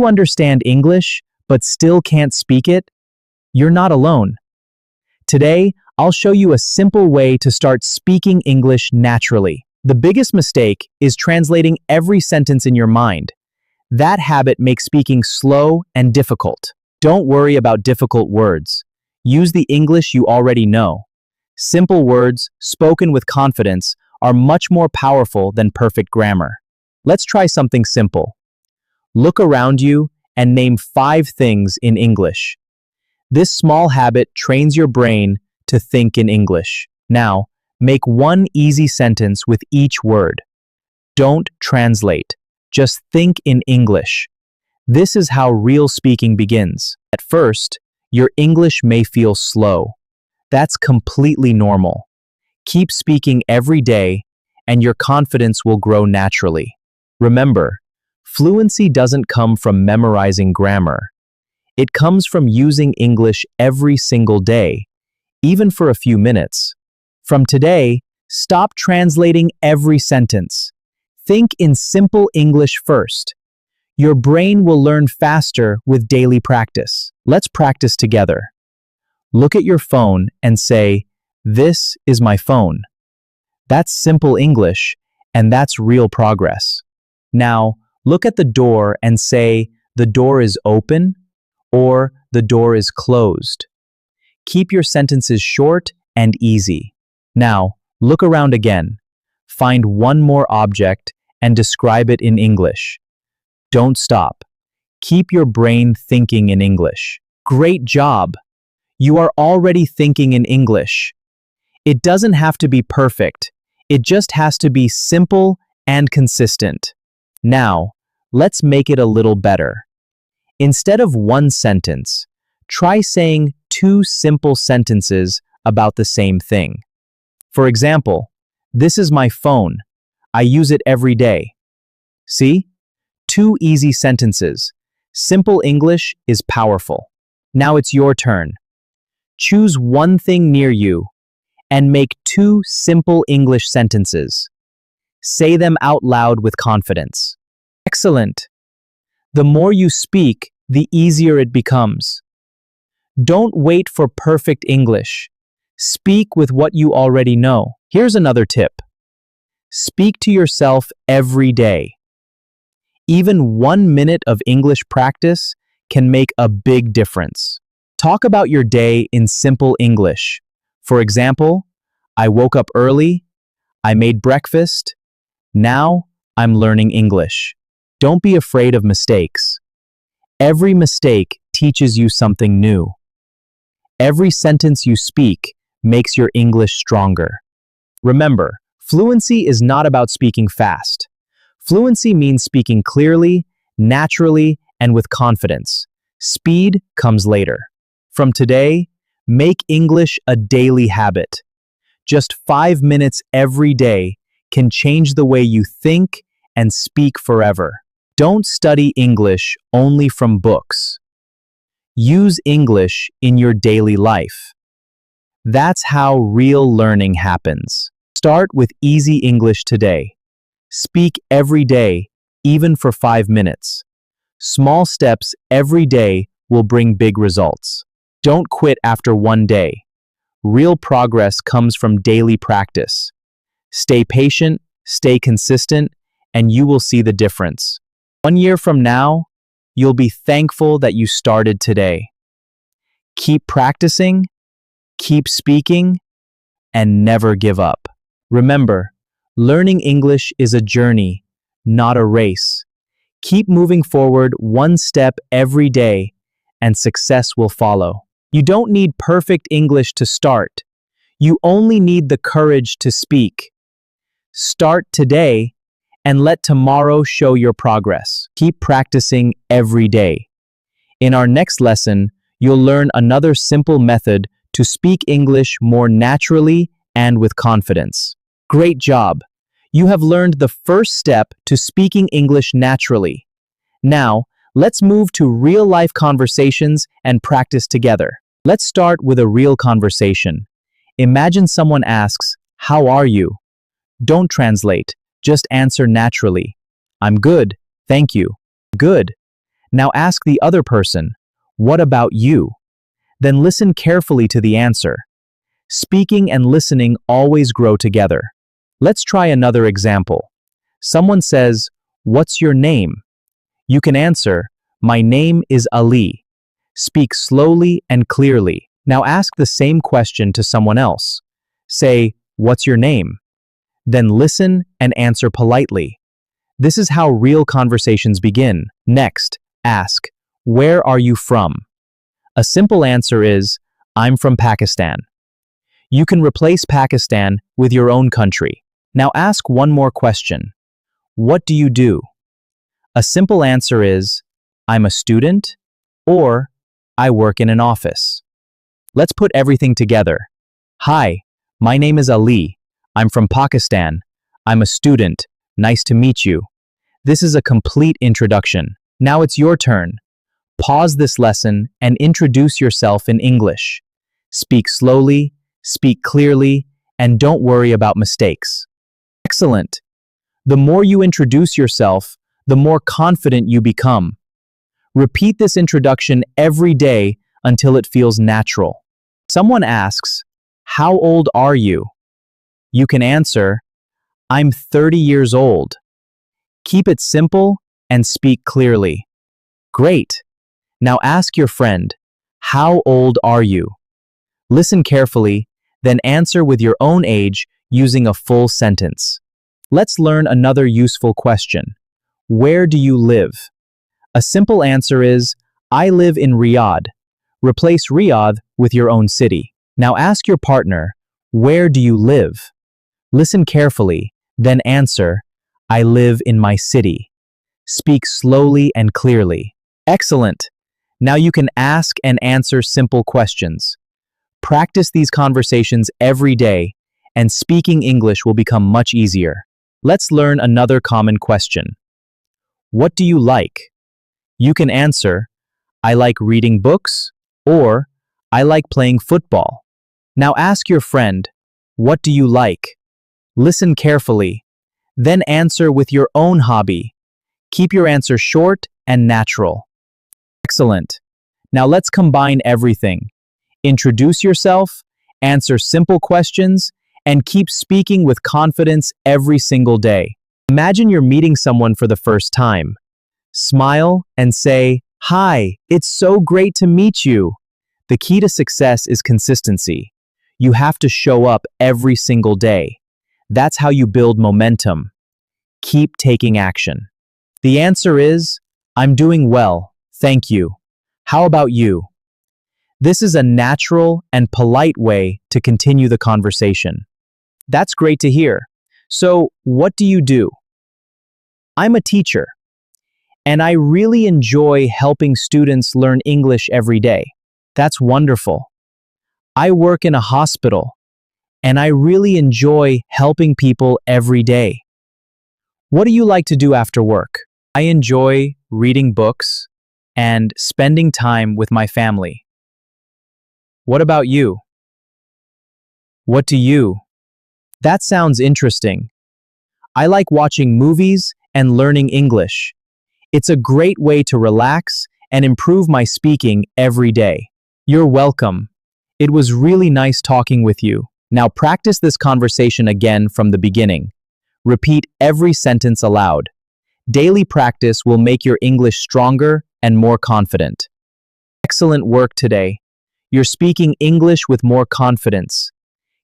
you understand English but still can't speak it? You're not alone. Today, I'll show you a simple way to start speaking English naturally. The biggest mistake is translating every sentence in your mind. That habit makes speaking slow and difficult. Don't worry about difficult words. Use the English you already know. Simple words, spoken with confidence, are much more powerful than perfect grammar. Let's try something simple. Look around you and name 5 things in English. This small habit trains your brain to think in English. Now, make one easy sentence with each word. Don't translate. Just think in English. This is how real speaking begins. At first, your English may feel slow. That's completely normal. Keep speaking every day, and your confidence will grow naturally. Remember, fluency doesn't come from memorizing grammar. It comes from using English every single day, even for a few minutes. From today, stop translating every sentence. Think in simple English first. Your brain will learn faster with daily practice. Let's practice together. Look at your phone and say, "This is my phone." That's simple English, and that's real progress. Now, look at the door and say, "The door is open," or "The door is closed." Keep your sentences short and easy. Now, look around again. Find one more object and describe it in English. Don't stop. Keep your brain thinking in English. Great job! You are already thinking in English. It doesn't have to be perfect. It just has to be simple and consistent. Now, let's make it a little better. Instead of one sentence, try saying 2 simple sentences about the same thing. For example, "This is my phone. I use it every day." See? 2 easy sentences. Simple English is powerful. Now it's your turn. Choose one thing near you and make 2 simple English sentences. Say them out loud with confidence. Excellent! The more you speak, the easier it becomes. Don't wait for perfect English. Speak with what you already know. Here's another tip. Speak to yourself every day. Even 1 minute of English practice can make a big difference. Talk about your day in simple English. For example, "I woke up early, I made breakfast, now I'm learning English." Don't be afraid of mistakes. Every mistake teaches you something new. Every sentence you speak makes your English stronger. Remember, fluency is not about speaking fast. Fluency means speaking clearly, naturally, and with confidence. Speed comes later. From today, make English a daily habit. Just 5 minutes every day can change the way you think and speak forever. Don't study English only from books. Use English in your daily life. That's how real learning happens. Start with easy English today. Speak every day, even for 5 minutes. Small steps every day will bring big results. Don't quit after 1 day. Real progress comes from daily practice. Stay patient, stay consistent, and you will see the difference. 1 year from now, you'll be thankful that you started today. Keep practicing, keep speaking, and never give up. Remember, learning English is a journey, not a race. Keep moving forward 1 step every day, and success will follow. You don't need perfect English to start. You only need the courage to speak. Start today, and let tomorrow show your progress. Keep practicing every day. In our next lesson, you'll learn another simple method to speak English more naturally and with confidence. Great job! You have learned the first step to speaking English naturally. Now, let's move to real-life conversations and practice together. Let's start with a real conversation. Imagine someone asks, "How are you?" Don't translate, just answer naturally. "I'm good, thank you." Good. Now ask the other person, "What about you?" Then listen carefully to the answer. Speaking and listening always grow together. Let's try another example. Someone says, "What's your name?" You can answer, "My name is Ali." Speak slowly and clearly. Now ask the same question to someone else. Say, "What's your name?" Then listen and answer politely. This is how real conversations begin. Next, ask, "Where are you from?" A simple answer is, "I'm from Pakistan." You can replace Pakistan with your own country. Now ask one more question. "What do you do?" A simple answer is, "I'm a student," or "I work in an office." Let's put everything together. "Hi, my name is Ali. I'm from Pakistan. I'm a student. Nice to meet you." This is a complete introduction. Now it's your turn. Pause this lesson and introduce yourself in English. Speak slowly, speak clearly, and don't worry about mistakes. Excellent. The more you introduce yourself, the more confident you become. Repeat this introduction every day until it feels natural. Someone asks, "How old are you?" You can answer, "I'm 30 years old." Keep it simple and speak clearly. Great. Now ask your friend, "How old are you?" Listen carefully, then answer with your own age using a full sentence. Let's learn another useful question. Where do you live? A simple answer is, "I live in Riyadh." Replace Riyadh with your own city. Now ask your partner, "Where do you live?" Listen carefully, then answer, "I live in my city." Speak slowly and clearly. Excellent. Now you can ask and answer simple questions. Practice these conversations every day, and speaking English will become much easier. Let's learn another common question. What do you like? You can answer, "I like reading books," or "I like playing football." Now ask your friend, "What do you like?" Listen carefully, then answer with your own hobby. Keep your answer short and natural. Excellent. Now let's combine everything. Introduce yourself, answer simple questions, and keep speaking with confidence every single day. Imagine you're meeting someone for the first time. Smile and say, "Hi, it's so great to meet you." The key to success is consistency. You have to show up every single day. That's how you build momentum. Keep taking action. The answer is, "I'm doing well, thank you. How about you?" This is a natural and polite way to continue the conversation. That's great to hear. So, what do you do? I'm a teacher, and I really enjoy helping students learn English every day. That's wonderful. I work in a hospital, and I really enjoy helping people every day. What do you like to do after work? I enjoy reading books and spending time with my family. What about you? What do you? That sounds interesting. I like watching movies and learning English. It's a great way to relax and improve my speaking every day. You're welcome. It was really nice talking with you. Now practice this conversation again from the beginning. Repeat every sentence aloud. Daily practice will make your English stronger and more confident. Excellent work today. You're speaking English with more confidence.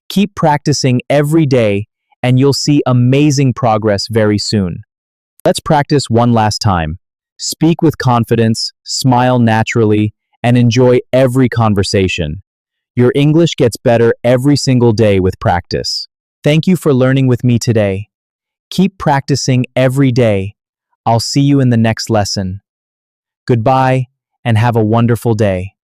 Keep practicing every day and you'll see amazing progress very soon. Let's practice one last time. Speak with confidence, smile naturally, and enjoy every conversation. Your English gets better every single day with practice. Thank you for learning with me today. Keep practicing every day. I'll see you in the next lesson. Goodbye and have a wonderful day.